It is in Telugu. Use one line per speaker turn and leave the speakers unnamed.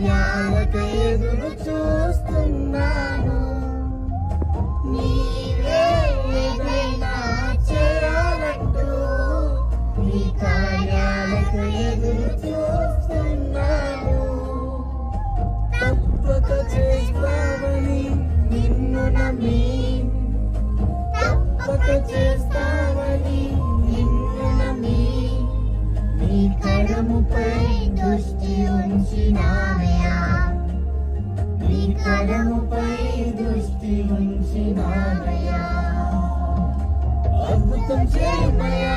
కార్యాలకు ఎదురు చూస్తున్నాను. నీవే ఏదైనా చేయాలంటూ నీ కార్యాలకు ఎదురు చూస్తున్నాను. తప్పక చేస్తావని నిన్ను నమ్మి, తప్పక చేస్తావని నిన్ను నమ్మి, నీ కరముపై దృష్టి ఉంచినానయ్యా, నీ కరముపై దృష్టి ఉంచినానయ్యా. అద్భుతం చేయమయ్యా.